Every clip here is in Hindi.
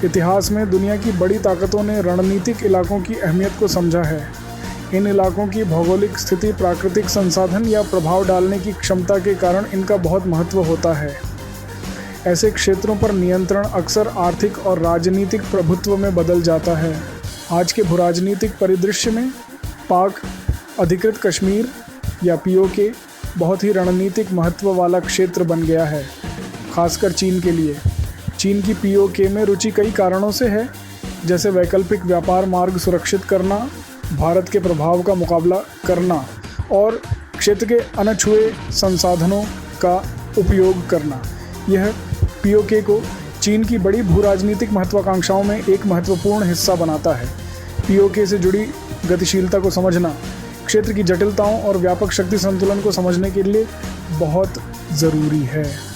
इतिहास में दुनिया की बड़ी ताकतों ने रणनीतिक इलाकों की अहमियत को समझा है। इन इलाकों की भौगोलिक स्थिति, प्राकृतिक संसाधन या प्रभाव डालने की क्षमता के कारण इनका बहुत महत्व होता है। ऐसे क्षेत्रों पर नियंत्रण अक्सर आर्थिक और राजनीतिक प्रभुत्व में बदल जाता है। आज के भूराजनीतिक परिदृश्य में पाक अधिकृत कश्मीर या पीओके बहुत ही रणनीतिक महत्व वाला क्षेत्र बन गया है, खासकर चीन के लिए। चीन की पीओके में रुचि कई कारणों से है, जैसे वैकल्पिक व्यापार मार्ग सुरक्षित करना, भारत के प्रभाव का मुकाबला करना और क्षेत्र के अनछुए संसाधनों का उपयोग करना। यह पीओके को चीन की बड़ी भूराजनीतिक महत्वाकांक्षाओं में एक महत्वपूर्ण हिस्सा बनाता है। पीओके से जुड़ी गतिशीलता को समझना क्षेत्र की जटिलताओं और व्यापक शक्ति संतुलन को समझने के लिए बहुत ज़रूरी है।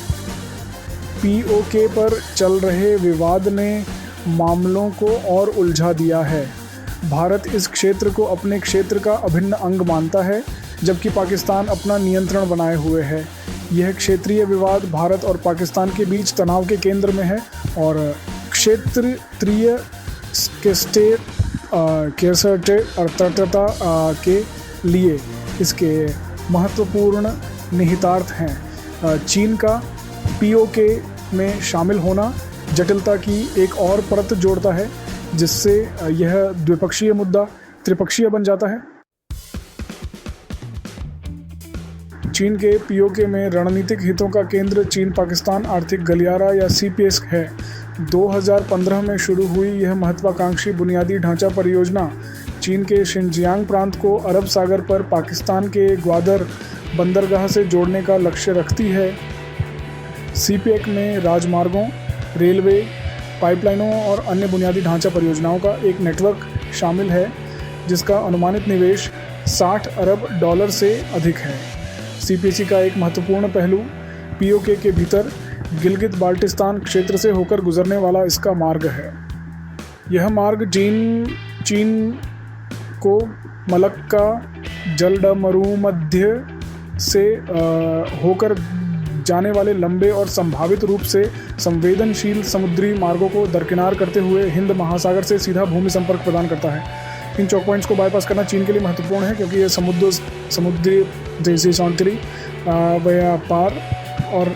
पीओके पर चल रहे विवाद ने मामलों को और उलझा दिया है। भारत इस क्षेत्र को अपने क्षेत्र का अभिन्न अंग मानता है, जबकि पाकिस्तान अपना नियंत्रण बनाए हुए है। यह क्षेत्रीय विवाद भारत और पाकिस्तान के बीच तनाव के केंद्र में है और क्षेत्रीय अर्थता के लिए इसके महत्वपूर्ण निहितार्थ हैं। चीन का पीओके में शामिल होना जटिलता की एक और परत जोड़ता है, जिससे यह द्विपक्षीय मुद्दा त्रिपक्षीय बन जाता है। चीन के पीओके में रणनीतिक हितों का केंद्र चीन पाकिस्तान आर्थिक गलियारा या सीपीएस है। 2015 में शुरू हुई यह महत्वाकांक्षी बुनियादी ढांचा परियोजना चीन के शिनजियांग प्रांत को अरब सागर पर पाकिस्तान के ग्वादर बंदरगाह से जोड़ने का लक्ष्य रखती है। सीपीएक में राजमार्गों, रेलवे, पाइपलाइनों और अन्य बुनियादी ढांचा परियोजनाओं का एक नेटवर्क शामिल है, जिसका अनुमानित निवेश $60 अरब से अधिक है। सीपीसी का एक महत्वपूर्ण पहलू पीओके के भीतर गिलगित बाल्टिस्तान क्षेत्र से होकर गुजरने वाला इसका मार्ग है। यह मार्ग चीन को मलक्का जलडमरूमध्य से होकर जाने वाले लंबे और संभावित रूप से संवेदनशील समुद्री मार्गों को दरकिनार करते हुए हिंद महासागर से सीधा भूमि संपर्क प्रदान करता है। इन चौक पॉइंट्स को बाईपास करना चीन के लिए महत्वपूर्ण है, क्योंकि यह समुद्री जैसी सौंदर्य व्यापार और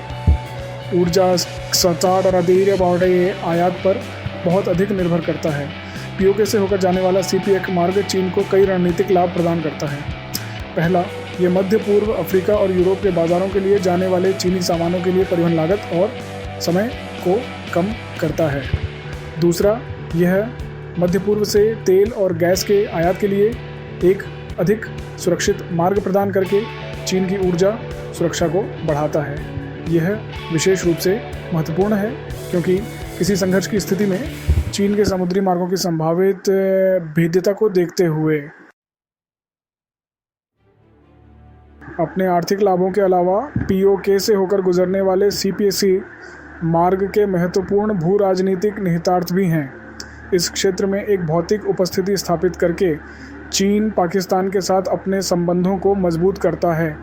ऊर्जा सचार और अधीर बाउंड्री आयात पर बहुत अधिक निर्भर करता है। पीओके से होकर जाने वाला सीपीएक मार्ग चीन को कई रणनीतिक लाभ प्रदान करता है। पहला, ये मध्य पूर्व, अफ्रीका और यूरोप के बाज़ारों के लिए जाने वाले चीनी सामानों के लिए परिवहन लागत और समय को कम करता है। दूसरा, यह मध्य पूर्व से तेल और गैस के आयात के लिए एक अधिक सुरक्षित मार्ग प्रदान करके चीन की ऊर्जा सुरक्षा को बढ़ाता है। यह विशेष रूप से महत्वपूर्ण है क्योंकि किसी संघर्ष की स्थिति में चीन के समुद्री मार्गों की संभावित भेद्यता को देखते हुए अपने आर्थिक लाभों के अलावा पीओके से होकर गुजरने वाले सीपीएसी मार्ग के महत्वपूर्ण भू राजनीतिक निहितार्थ भी हैं। इस क्षेत्र में एक भौतिक उपस्थिति स्थापित करके चीन पाकिस्तान के साथ अपने संबंधों को मजबूत करता है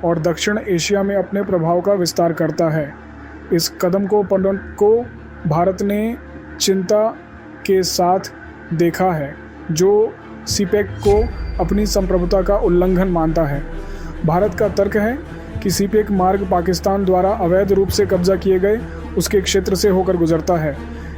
और दक्षिण एशिया में अपने प्रभाव का विस्तार करता है। इस कदम को भारत ने चिंता के साथ देखा है, जो सीपेक को अपनी संप्रभुता का उल्लंघन मानता है। भारत का तर्क है कि सीपेक मार्ग पाकिस्तान द्वारा अवैध रूप से कब्जा किए गए उसके क्षेत्र से होकर गुजरता है।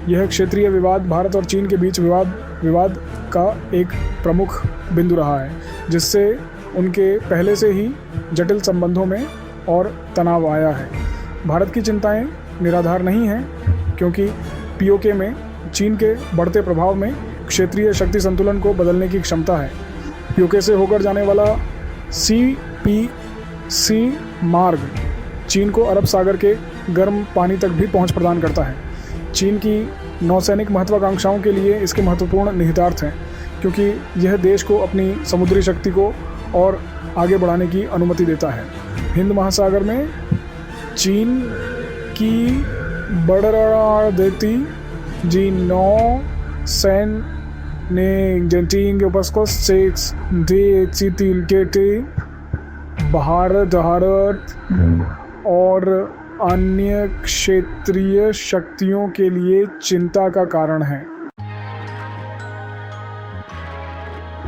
यह क्षेत्रीय विवाद भारत और चीन के बीच विवाद का एक प्रमुख बिंदु रहा है, जिससे उनके पहले से ही जटिल संबंधों में और तनाव आया है। भारत की चिंताएं निराधार नहीं हैं, क्योंकि पीओके में चीन के बढ़ते प्रभाव में क्षेत्रीय शक्ति संतुलन को बदलने की क्षमता है। पीओके से होकर जाने वाला सीपीसी मार्ग चीन को अरब सागर के गर्म पानी तक भी पहुंच प्रदान करता है। चीन की नौसैनिक महत्वाकांक्षाओं के लिए इसके महत्वपूर्ण निहितार्थ हैं, क्योंकि यह देश को अपनी समुद्री शक्ति को और आगे बढ़ाने की अनुमति देता है। हिंद महासागर में चीन की बड़रा देती जी नौ सैन ने जेंटिंग उपस्को सेक्स दे चितिल के भारत और अन्य क्षेत्रीय शक्तियों के लिए चिंता का कारण है।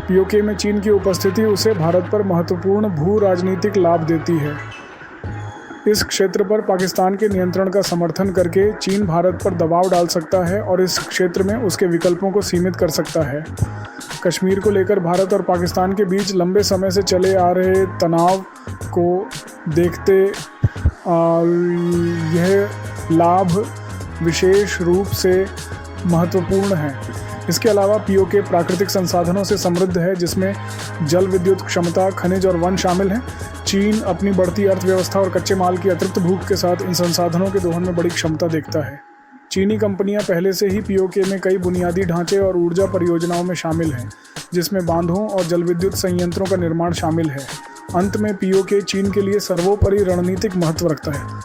पीओके में चीन की उपस्थिति उसे भारत पर महत्वपूर्ण भू राजनीतिक लाभ देती है। इस क्षेत्र पर पाकिस्तान के नियंत्रण का समर्थन करके चीन भारत पर दबाव डाल सकता है और इस क्षेत्र में उसके विकल्पों को सीमित कर सकता है। कश्मीर को लेकर भारत और पाकिस्तान के बीच लंबे समय से चले आ रहे तनाव को देखते यह लाभ विशेष रूप से महत्वपूर्ण है। इसके अलावा पीओके प्राकृतिक संसाधनों से समृद्ध है, जिसमें जल विद्युत क्षमता, खनिज और वन शामिल हैं। चीन अपनी बढ़ती अर्थव्यवस्था और कच्चे माल की अतिरिक्त भूख के साथ इन संसाधनों के दोहन में बड़ी क्षमता देखता है। चीनी कंपनियां पहले से ही पीओके में कई बुनियादी ढांचे और ऊर्जा परियोजनाओं में शामिल हैं, जिसमें बांधों और जलविद्युत संयंत्रों का निर्माण शामिल है। अंत में पीओके चीन के लिए सर्वोपरि रणनीतिक महत्व रखता है।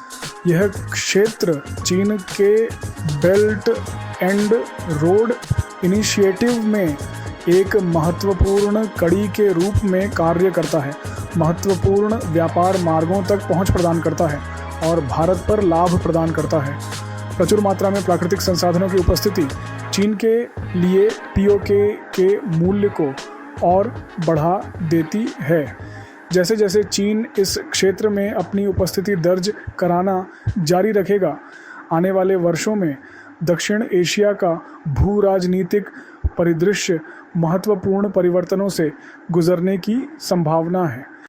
यह क्षेत्र चीन के बेल्ट एंड रोड इनिशिएटिव में एक महत्वपूर्ण कड़ी के रूप में कार्य करता है, महत्वपूर्ण व्यापार मार्गों तक पहुंच प्रदान करता है और भारत पर लाभ प्रदान करता है। प्रचुर मात्रा में प्राकृतिक संसाधनों की उपस्थिति चीन के लिए पीओके के मूल्य को और बढ़ा देती है। जैसे जैसे चीन इस क्षेत्र में अपनी उपस्थिति दर्ज कराना जारी रखेगा, आने वाले वर्षों में दक्षिण एशिया का भू राजनीतिक परिदृश्य महत्वपूर्ण परिवर्तनों से गुजरने की संभावना है।